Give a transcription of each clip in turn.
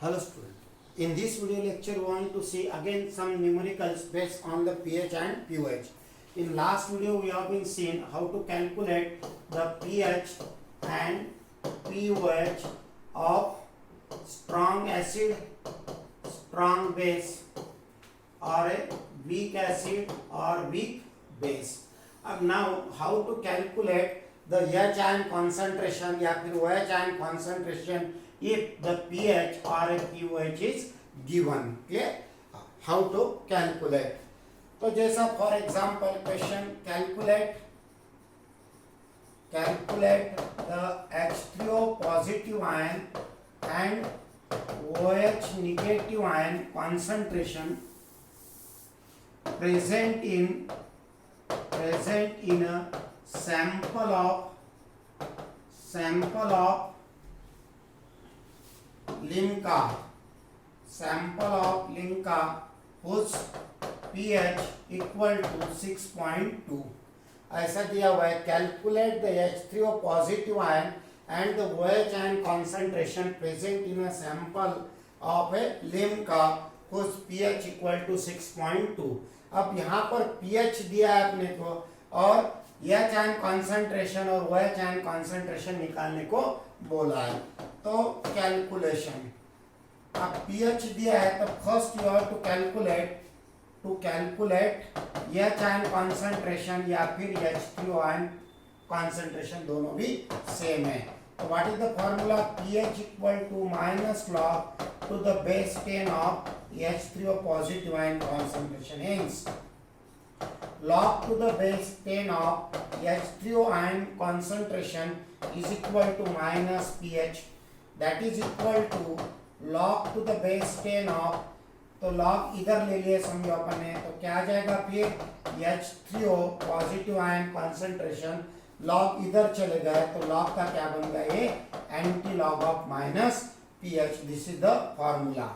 Hello student. In this video lecture we want to see again some numericals based on the pH and pOH. In last video we have been seen how to calculate the pH and pOH of strong acid, strong base or a weak acid or weak base. अब now how to calculate the H ion concentration या फिर OH ion concentration if the pH or a pOH is given. Clear? How to calculate? तो जैसा for example question calculate the H3O positive ion and OH negative ion concentration present in a sample of Limca whose pH equal to 6.2. ऐसा दिया हुआ है calculate the H3O positive ion and the OH ion concentration present in a sample of a Limca whose pH equal to 6.2. अब यहाँ पर pH दिया है अपने को और H ion concentration और OH ion concentration निकालने को बोला है. तो कैलकुलेशन अब pH दिया है तो first you have to calculate H ion concentration या फिर H3O ion concentration दोनों भी सेम है. तो what is the formula pH equal to minus log to the base 10 of H3O positive ion concentration. Hence log to the base 10 of H3O ion concentration is equal to minus pH, that is equal to log to the base 10 of, तो log इधर ले लिए समझो अपन ने, तो क्या आ जाएगा फिर H3O positive ion concentration log इधर चले गए तो log का क्या बन गया ये anti log of minus pH. This is the formula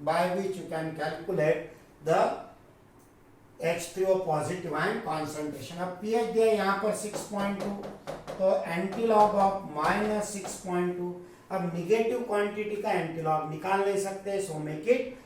by which you can calculate the H3O positive ion concentration. अब pH दिया यहाँ पर 6.2 तो एंटी लॉग ऑफ माइनस 6.2. अब निगेटिव क्वांटिटी का एंटी लॉग निकाल नहीं सकते सो मेक इट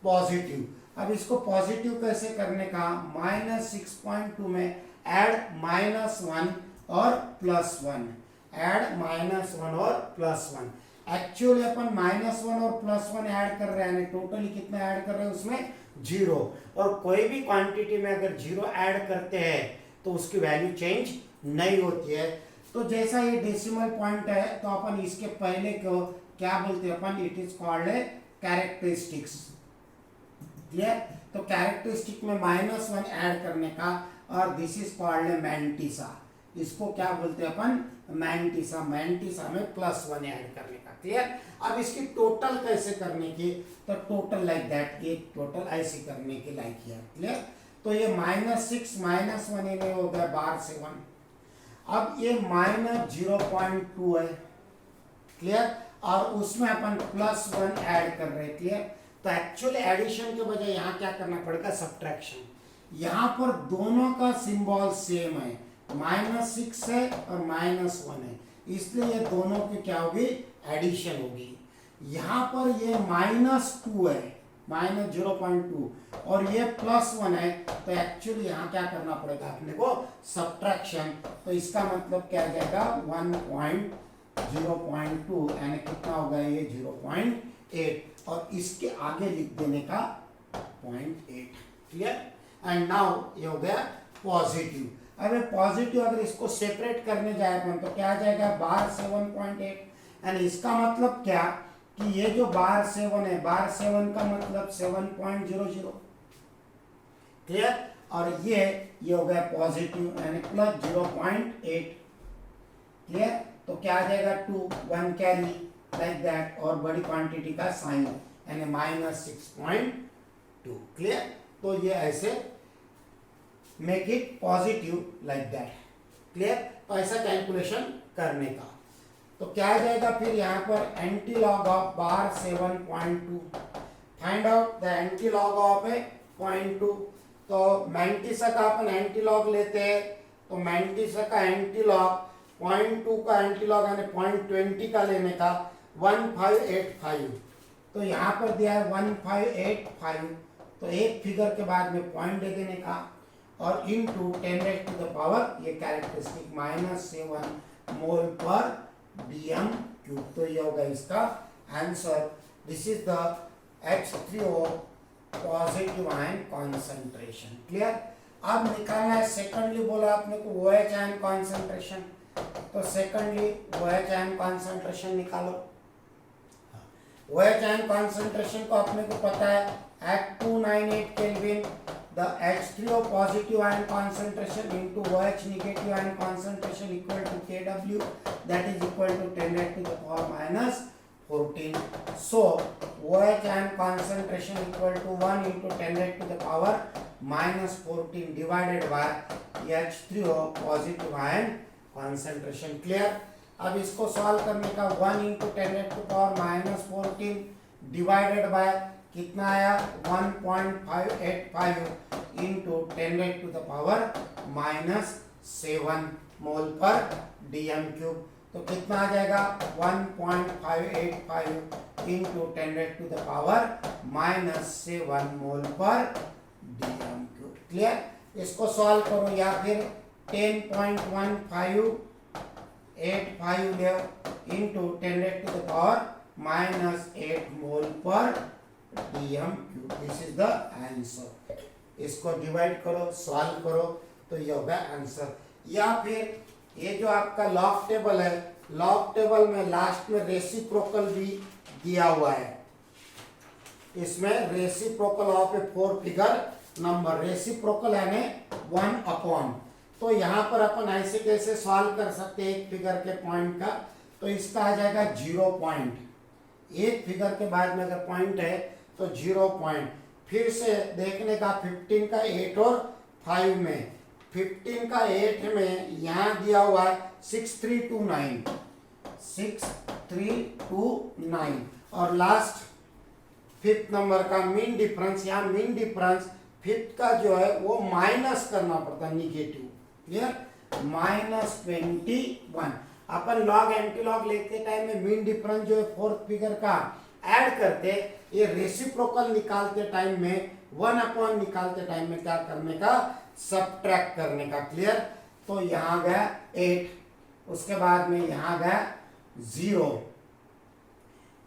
पॉजिटिव. अब इसको पॉजिटिव कैसे करने का माइनस 6.2 में ऐड -1 और +1 ऐड -1 और +1. एक्चुअली अपन -1 और +1 ऐड कर रहे हैं टोटली कितना ऐड कर रहे हैं उसमें 0. और कोई भी क्वांटिटी में अगर 0 ऐड करते हैं तो उसकी वैल्यू चेंज नहीं होती है. तो जैसा ये डेसिमल पॉइंट है तो अपन इसके पहले को क्या बोलते हैं अपन it is called a characteristics. Clear? तो कैरेक्टरिस्टिक में -1 ऐड करने का और this is called a mantissa. इसको क्या बोलते हैं अपन मैंटिसा में +1 ऐड करने का. क्लियर? अब इसकी टोटल कैसे करने की तो टोटल लाइक दैट ये टोटल ऐसे करने की लाइक है. क्लियर? तो ये -6 -1 में हो गया बार 7. अब ये -0.2 है. क्लियर? और उसमें अपन +1 ऐड कर रहे हैं. क्लियर? तो एक्चुअली एडिशन के बजाय यहाँ क्या करना पड़ेगा सब्ट्रैक्शन. यहाँ पर दोनों का सिंबल सेम है -6 है और -1 है इसलिए ये दोनों की क्या होगी एडिशन होगी. यहाँ पर ये -2 है -0.2 और ये +1 है तो एक्चुअली यहाँ क्या करना पड़ेगा अपने को सब्ट्रैक्शन. तो इसका मतलब क्या आ जाएगा 1.0.2 यानी कितना होगा ये 0.8 और इसके आगे लिख देने का 0.8. क्लियर? एंड नाउ ये हो गया पॉजिटिव. अगर पॉजिटिव अगर इसको सेपरेट करने जाए अपन तो क्या आ जाएगा बार 7.8 एंड इसका मतलब क्या कि ये जो बार 7 है बार 7 का मतलब 7.00. क्लियर? और ये हो गया पॉजिटिव यानी +0.8. क्लियर? तो क्या आ जाएगा 2 1 कैरी लाइक दैट और बड़ी क्वांटिटी का साइन यानी -6.2. क्लियर? तो ये ऐसे make it positive like that. Clear? तो ऐसा कैलकुलेशन करने का. तो क्या आ जाएगा फिर यहाँ पर anti log of bar 7.2. Find out the anti log of 0.2. तो मैंटिसा का अपन एंटी लॉग लेते हैं तो मैंटिसा का एंटी लॉग 0.2 का एंटीलॉग यानी 0.20 का लेने का 1585 तो यहाँ पर दिया है 1585, तो एक फिगर के बाद में पॉइंट दे देने का और इनटू 10⁻⁴ ये कैरेक्टरिस्टिक -7 मोल पर dm क्यूब। तो ये होगा इसका answer. This is the H3O positive ion concentration. Clear. अब निकालना है सेकंडली, बोला आपने को OH आयन कॉन्सेंट्रेशन, तो सेकंडली OH आयन कॉन्सेंट्रेशन निकालो। OH आयन कॉन्सेंट्रेशन को अपने को पता है at 298 Kelvin the H3O positive ion concentration into OH negative ion concentration equal to Kw, that is equal to 10⁻⁻14. So OH ion concentration equal to 1 into 10⁻⁻14 divided by H3O positive ion concentration। Clear. अब इसको solve करने का 1 into 10⁻⁻14 divided by कितना आया 1.585 into 10⁻⁻7 mole per dm cube. तो कितना आ जाएगा 1.585 into 10⁻⁻7 mole per dm cube. Clear. इसको सॉल्व करो या फिर 10.1585 ले into 10⁻⁻8 mole per dm cube. This is the answer. इसको डिवाइड करो, सॉल्व करो, तो ये होगा आंसर। या फिर ये जो आपका लॉग टेबल है, लॉग टेबल में लास्ट में रेसिप्रोकल भी दिया हुआ है। इसमें reciprocal of A 4 figure number, reciprocal यानी 1/, तो यहाँ पर अपन ऐसे कैसे सॉल्व कर सकते हैं एक फिगर के पॉइंट का, तो इसका आ जाएगा 0 पॉइंट। एक फिगर के बाद में अगर पॉइंट है तो 0 पॉइंट। फिर से देखने का 15 का 8 और 5 में, 15 का 8 में यहाँ दिया हुआ है 6329 और लास्ट 5th नंबर का मीन डिफरेंस, यहाँ मीन डिफरेंस 5th का जो है वो माइनस करना पड़ता है, निगेटिव। क्लियर। -21 अपन लॉग एंटी लॉग लेते टाइम में मीन डिफरेंस जो है 4th फिगर का ऐड करते, ये रेसिप्रोकल निकालते टाइम में 1/, निकालते टाइम में क्या करने का, सब्ट्रैक्ट करने का। क्लियर। तो यहाँ गया 8, उसके बाद में यहाँ गया 0।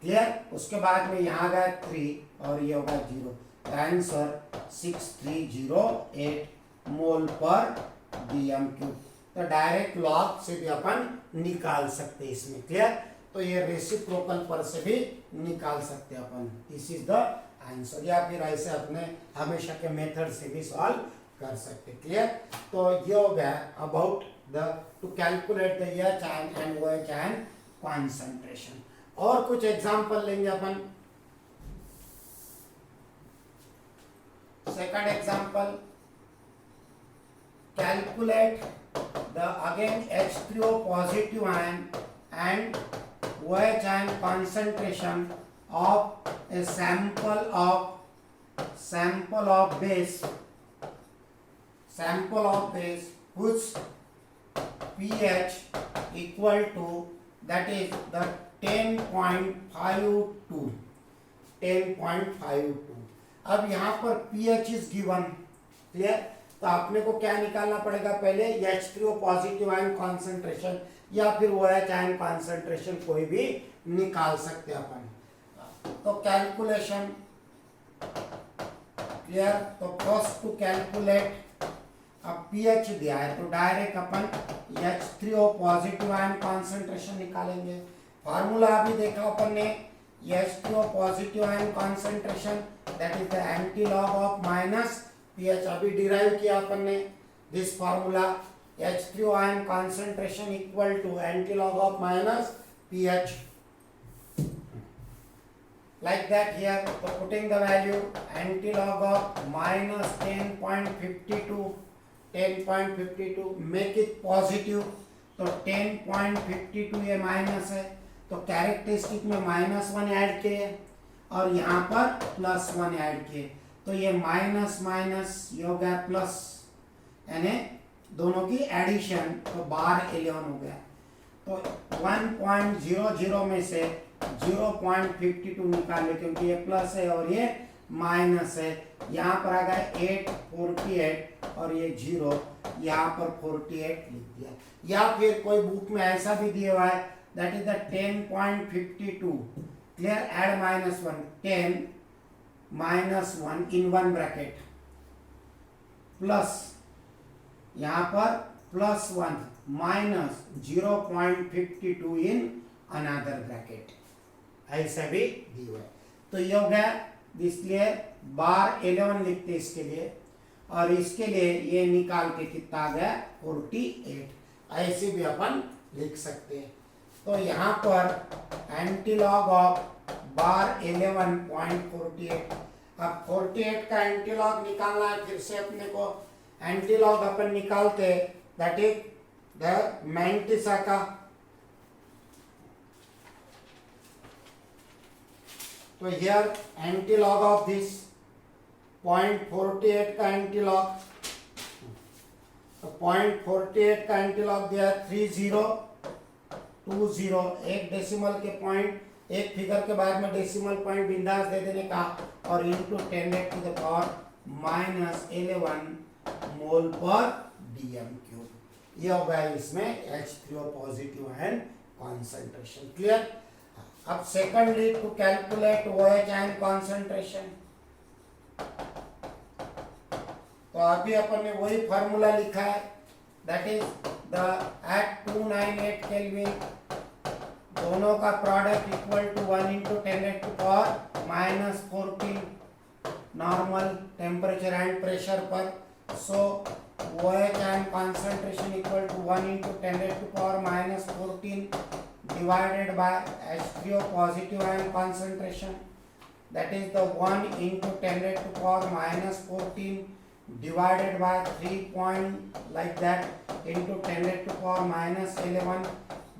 क्लियर। उसके बाद में यहाँ गया 3 और ये होगा 0। आंसर 6308 मोल पर dm क्यूब। तो डायरेक्ट लॉग से भी अपन निकाल सकते हैं इसमें। क्लियर। तो ये रेसिप्रोकल पर से भी निकाल सकते हैं अपन। This is the answer. या फिर ऐसे अपने हमेशा के मेथड से भी सॉल्व कर सकते। क्लियर। तो ये हो गया about the to calculate the H ion and OH ion concentration. और कुछ एग्जांपल लेंगे अपन। Second example, calculate the again H3O positive ion and OH ion concentration of a sample of base whose pH equal to, that is the 10.52। अब यहाँ पर pH is given। Clear. तो आपने को क्या निकालना पड़ेगा, पहले H3O पॉजिटिव आयन कॉन्सेंट्रेशन या फिर OH आयन कॉन्सेंट्रेशन कोई भी निकाल सकते हैं अपन। तो कैलकुलेशन। क्लियर। तो फर्स्ट टू कैलकुलेट, अब pH दिया है तो डायरेक्ट अपन H3O पॉजिटिव आयन कॉन्सेंट्रेशन निकालेंगे। फार्मूला अभी देखा अपन ने, H3O positive ion concentration that is the anti log of minus pH, अभी डिराइव किया अपन ने this formula. H3O ion concentration equal to antilog of minus pH, like that here. So putting the value antilog of minus 10.52 make it positive। तो 10.52 ये minus है, तो characteristic में -1 add किए और यहाँ पर +1 ऐड किए, तो ये माइनस माइनस ये हो गया प्लस, यानी दोनों की एडिशन, तो बार 11 हो गया। तो 1.00 में से 0.52 निकाले, क्योंकि ये प्लस है और ये माइनस है। यहाँ पर आ गया 848 और ये 0, यहाँ पर 48 लिख दिया। या फिर कोई बुक में ऐसा भी दिया हुआ है, that is the 10.52, clear, add -1, 10 -1 in one bracket, plus यहाँ पर +1 माइनस 0.52 इन अनदर ब्रैकेट, ऐसा भी दिया हुआ है। तो ये हो गया, इसलिए बार 11 लिखते इसके लिए, और इसके लिए ये निकाल के कितना आ गया 48, ऐसे भी अपन लिख सकते हैं। तो यहाँ पर एंटीलॉग ऑफ बार 11.48, अब 48 का एंटीलॉग निकालना है। फिर से अपने को एंटीलॉग अपन निकालते, दैट इज द मैंटिसा का, तो हियर एंटीलॉग ऑफ दिस 0.48 का एंटीलॉग, तो 0.48 का एंटीलॉग दिया 3020, एक डेसिमल के पॉइंट, एक फिगर के बाद में डेसिमल पॉइंट बिंदास दे देने का, और इंटू 10⁻⁻11 मोल पर dm³। ये हो गया इसमें H3O positive ion concentration, clear. अब secondly to calculate OH ion concentration, तो अभी अपन ने वही फार्मूला लिखा है, that is the at 298 Kelvin दोनों का product equal to 1 into 10⁻⁻14 normal temperature and pressure पर। So OH ion concentration equal to 1 into 10⁻⁻14 divided by H3O positive ion concentration, that is the 1 into 10⁻⁻14 divided by 3 point like that into 10⁻⁻11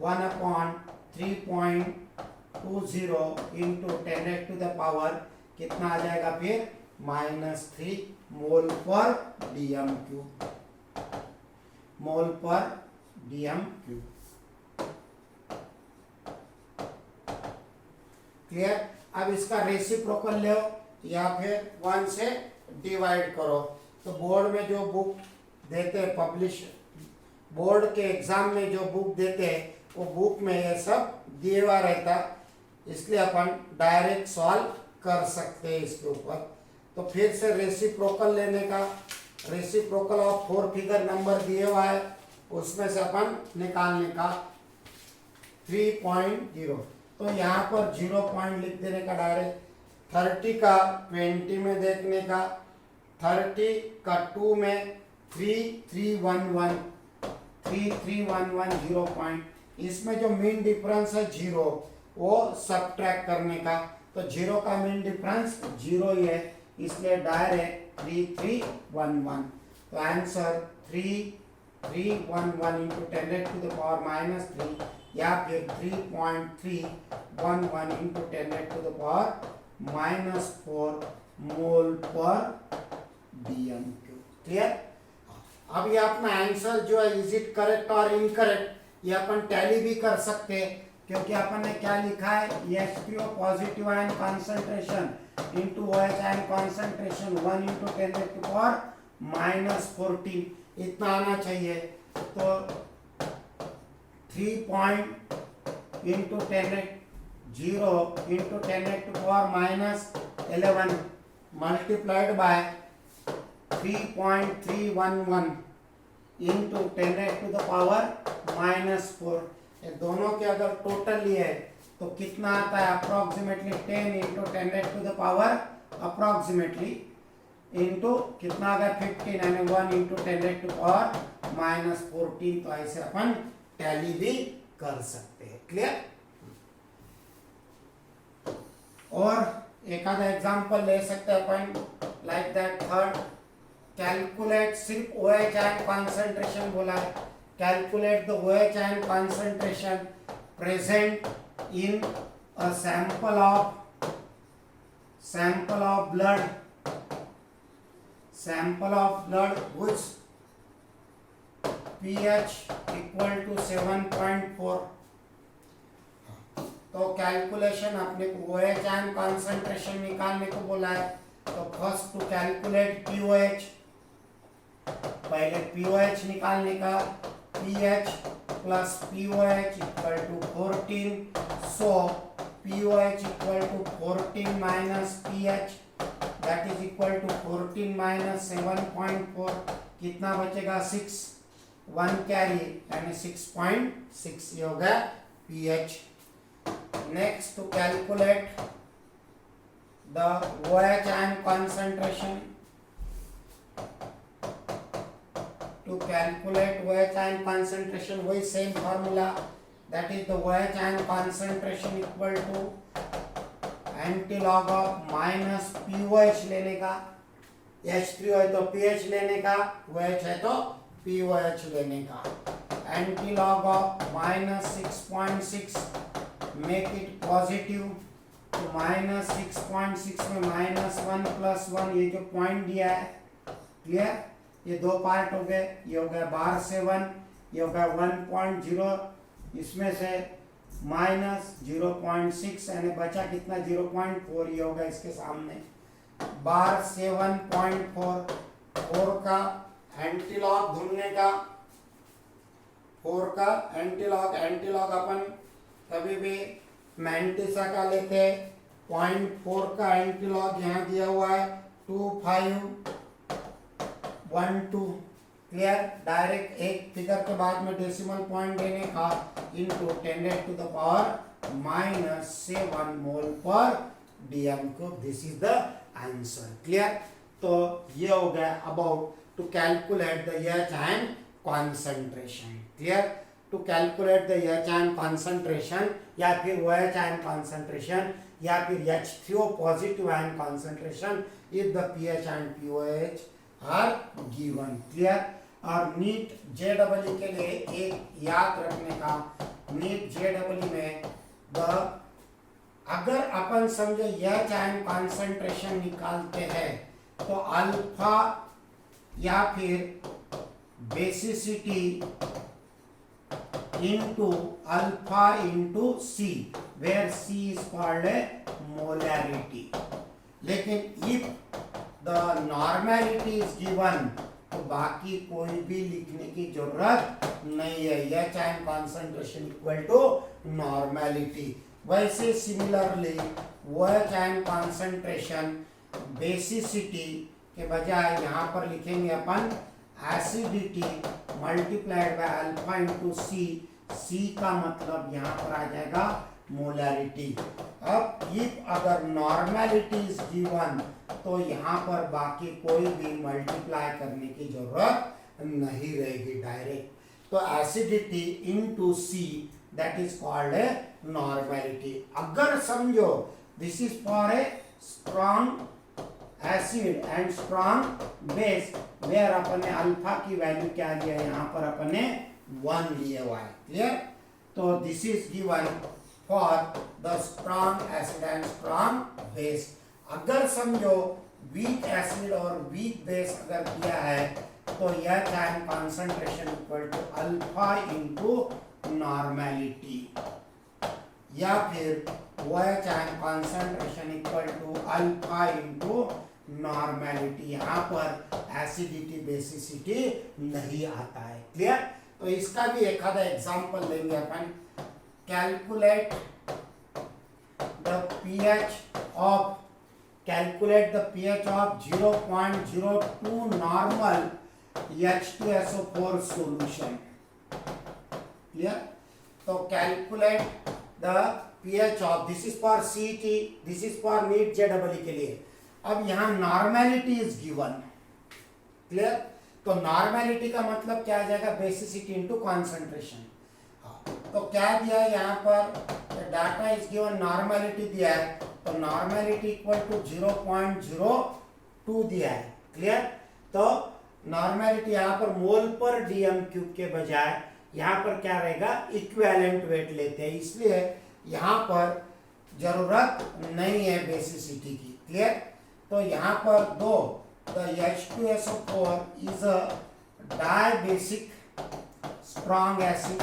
1 upon 3.20 into 10⁻⁻, कितना आ जाएगा फिर -3 मोल पर dm³, मोल पर dm³, clear. अब इसका reciprocal ले या फिर 1 से डिवाइड करो। तो बोर्ड में जो बुक देते हैं, पब्लिश बोर्ड के एग्जाम में जो बुक देते हैं, वो बुक में ये सब दिया हुआ रहता, इसलिए अपन डायरेक्ट सॉल्व कर सकते हैं इसके ऊपर। तो फिर से रेसिप्रोकल लेने का, रेसिप्रोकल ऑफ 4 फिगर नंबर दिए हुआ है, उसमें से अपन निकालने का 3.0। तो यहाँ पर 0 पॉइंट लिख देने का डायरेक्ट, 30 का 20 में देखने का, 30 का 2 में 3311 0 पॉइंट, इसमें जो मीन डिफरेंस है 0, वो सब्ट्रैक्ट करने का। तो 0 का मीन डिफरेंस 0 ही है, इसलिए डायरेक्ट 3311। तो आंसर 3311 इंटू 10⁻⁻³ या फिर 3.311 इंटू 10⁻⁻4 मोल पर dm³, क्लियर। अब ये अपना आंसर जो है, इज इट करेक्ट और इनकरेक्ट, ये अपन टैली भी कर सकते हैं, क्योंकि अपन ने क्या लिखा है, H3O positive ion concentration into OH ion concentration 1 into 10⁻⁻14, इतना आना चाहिए। तो 3 point into 10⁻⁻11 multiplied by 3.311 into 10⁻⁻4, ये दोनों के अगर टोटल लिए तो कितना आता है, अप्रोक्सीमेटली 10 इंटू 10⁻, अप्रोक्सीमेटली इंटू कितना आ गया 15, यानी 1 इंटू 10⁻⁻14। तो ऐसे अपन टैली भी कर सकते हैं, क्लियर। और एक आधा एग्जांपल ले सकते हैं अपन, लाइक दैट थर्ड, कैलकुलेट, सिर्फ OH आयन कॉन्सेंट्रेशन बोला है, calculate the OH ion concentration present in a sample of blood which pH equal to 7.4, तो कैलकुलेशन अपने को OH आयन कॉन्सेंट्रेशन निकालने को बोला है। तो फर्स्ट टू कैलकुलेट POH, पहले POH निकालने का, PH plus POH equal to 14, सो POH equal to 14 minus PH that is equal to 14 minus 7.4, कितना बचेगा 6, 1 कैरी यानी 6.6, ये हो गया PH। Next to calculate the OH ion concentration, to calculate OH ion concentration वही same formula, that is the OH ion concentration equal to antilog of minus POH लेने का, H3 है तो PH लेने का, OH है तो POH लेने का, antilog of minus 6.6 make it positive, तो माइनस 6.6 में -1 + 1, ये जो पॉइंट दिया है क्लियर, ये दो पार्ट हो गए, ये हो गया बार 7, ये हो गया 1.0, इसमें से -0.6 यानी बचा कितना 0.4, ये होगा इसके सामने बार 7.4, 4 का एंटीलॉग ढूंढने का, 4 का एंटीलॉग अपन कभी भी मैंटिसा का लेते हैं, 0.4 का एंटीलॉग यहाँ दिया हुआ है 2512, क्लियर, डायरेक्ट एक फिगर के बाद में डेसिमल पॉइंट देने का, into 10⁻⁻7 mole per DM cube, this is the answer, clear. तो ये हो गया about to calculate the OH ion concentration, clear. To calculate the OH ion concentration या फिर OH ion concentration या फिर H3O positive ion concentration if the pH and POH are given, clear। और NEET JEE के लिए एक याद रखने का, नीट JEE में अगर अपन समझो OH ion concentration निकालते हैं तो अल्फा या फिर basicity into alpha into C, where C is called a molarity. लेकिन if the normality is given, तो बाकी कोई भी लिखने की जरूरत नहीं है, OH ion concentration equal to normality। वैसे similarly OH ion concentration basicity के बजाय यहाँ पर लिखेंगे अपन acidity multiplied by alpha into C, C का मतलब यहाँ पर आ जाएगा मोलैरिटी। अब इफ अगर नॉर्मेलिटी इज गिवन तो यहाँ पर बाकी कोई भी मल्टीप्लाई करने की जरूरत नहीं रहेगी डायरेक्ट, तो acidity into C that is called a normality. अगर समझो this is for a strong acid and strong base, where अपन ने अल्फा की वैल्यू क्या लिया, यहाँ पर अपन ने 1 लिया हुआ है, क्लियर। तो this is given for the strong acid and strong base. अगर समझो वीक एसिड और वीक बेस अगर दिया है तो यह time concentration equal to alpha into normality, या फिर वह time concentration equal to alpha into normality. यहाँ पर एसिडिटी बेसिसिटी नहीं आता है, क्लियर। तो इसका भी एक आधा एग्जांपल लेंगे अपन। Calculate the pH of 0.02 normal H2SO4 solution, clear. तो calculate the pH of, this is for CET, this is for NEET JEE के लिए। अब यहाँ नॉर्मेलिटी इज गिवन, क्लियर। तो नॉर्मेलिटी का मतलब क्या आ जाएगा, बेसिसिटी इनटू कॉन्सेंट्रेशन। तो क्या दिया है यहाँ पर, डाटा इज गिवन, नॉर्मेलिटी दिया है, तो नॉर्मेलिटी इक्वल टू 0.02 दिया है, क्लियर। तो नॉर्मेलिटी यहाँ पर मोल पर DM क्यूब के बजाय यहाँ पर क्या रहेगा, इक्विवेलेंट वेट लेते हैं, इसलिए यहाँ पर जरूरत नहीं है बेसिसिटी की, क्लियर। तो यहाँ पर दो, the H2SO4 is a diabasic strong acid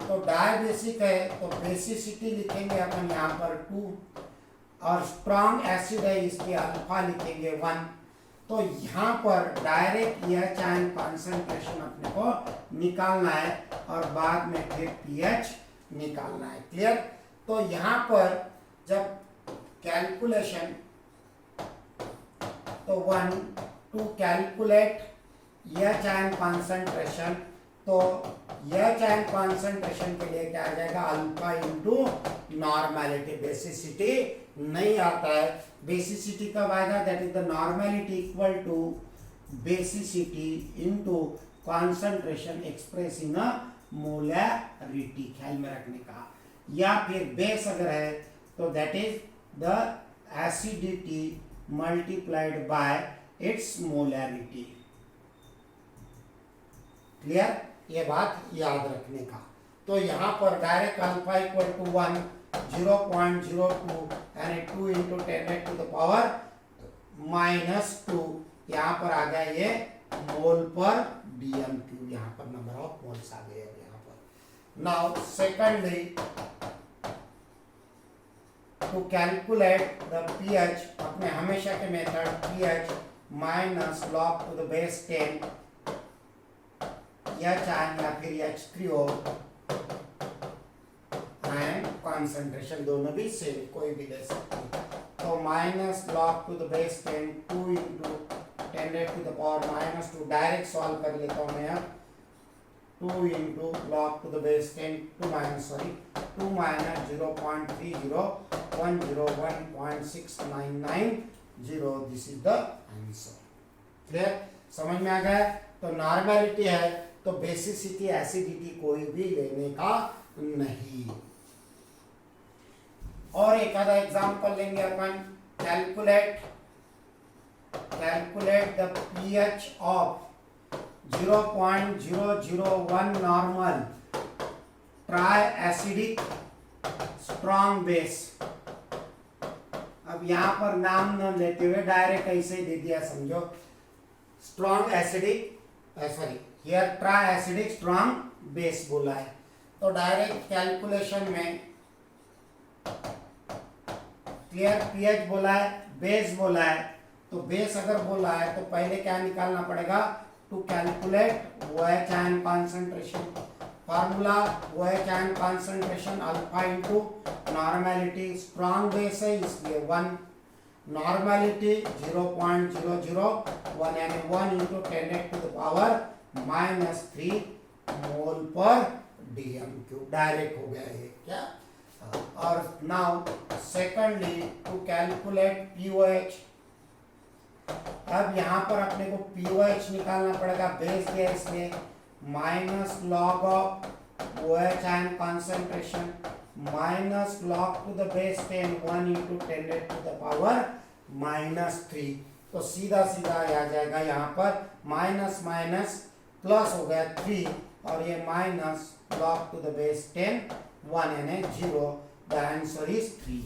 तो डायबेसिक है तो बेसिसिटी लिखेंगे अपन यहाँ पर 2, और स्ट्रॉन्ग एसिड है इसके अल्फा लिखेंगे 1। तो यहाँ पर डायरेक्ट यह आयन कॉन्सेंट्रेशन अपने को निकालना है और बाद में फिर पीएच निकालना है। क्लियर? तो यहाँ पर जब कैलकुलेशन, तो 1 टू कैलकुलेट यह आयन कॉन्सेंट्रेशन, तो यह आयन कॉन्सेंट्रेशन के लिए क्या आ जाएगा, अल्फा इंटू नॉर्मेलिटी। बेसिसिटी नहीं आता है, बेसिसिटी कब आएगा, that is the normality equal to basicity into concentration expressing a molarity, ख्याल में रखने का। या फिर बेस अगर है तो that is the acidity multiplied bye it's molarity. Clear? ये बात याद रखने का। तो यहाँ पर डायरेक्ट अल्फा इक्वल टू 1, 0.02 यानी 2 इंटू 10⁻⁻², यहाँ पर आ गया ये मोल पर डीएम क्यूब, यहाँ पर नंबर ऑफ मोल्स आ गए यहाँ पर। Now secondly to calculate the pH, अपने हमेशा के method pH minus log to the base 10 H या फिर H3O एंड कॉन्सेंट्रेशन दोनों भी सेम, कोई भी ले सकते हैं। तो minus log to the base 10 2 into 10⁻⁻², direct solve कर लेता हूँ मैं अब। 2 into log to the base 10 2 minus 0.69990, this is the answer. Clear? समझ में आ गया? तो नॉर्मेलिटी है तो बेसिसिटी एसिडिटी कोई भी लेने का नहीं। और एक आधा एग्जांपल लेंगे अपन। Calculate the pH of 0.001 normal triacidic strong base. अब यहाँ पर नाम न लेते हुए डायरेक्ट ऐसे ही दे दिया, समझो। Strong acidic, sorry here try acidic strong base बोला है। तो डायरेक्ट कैलकुलेशन में क्लियर, पीएच बोला है, बेस बोला है। तो बेस अगर बोला है तो पहले क्या निकालना पड़ेगा, to calculate OH ion concentration. Formula OH ion concentration alpha into normality, strong base है इसलिए 1, नॉर्मेलिटी 0.001 यानी 1 इंटू 10⁻⁻³ मोल पर डीएम क्यूब, डायरेक्ट हो गया ये क्या। और now secondly to calculate pOH. अब यहाँ पर अपने को पीओएच निकालना पड़ेगा, बेस दिया इसलिए minus log of OH ion concentration minus log to the base 10 1 into 10⁻⁻³ तो सीधा सीधा आ जाएगा यहाँ पर माइनस माइनस प्लस हो गया 3 और ये minus log to the base 10 1 यानी 0। The answer is 3।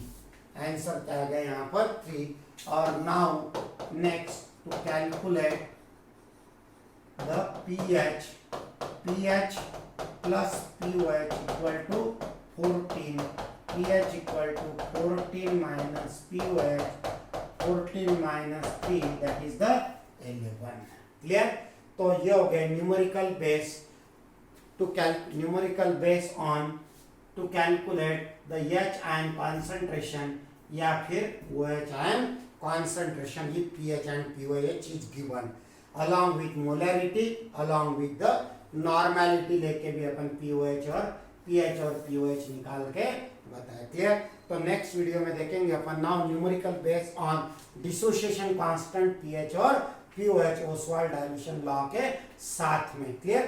आंसर क्या आ गया यहाँ पर 3। और now next to calculate the pH plus POH equal to 14, pH equal to 14 minus POH 14 minus 3 that is the 11। Clear? तो ये हो गया numerical base numerical base on to calculate the H ion concentration या फिर OH ion concentration with pH and POH is given along with molarity along with the normality लेके भी अपन POH और pH और POH निकाल के बताया। क्लियर? तो नेक्स्ट वीडियो में देखेंगे अपन now numerical base on dissociation constant pH और POH ओसवाल्ड डाइल्यूशन लॉ के साथ में। क्लियर?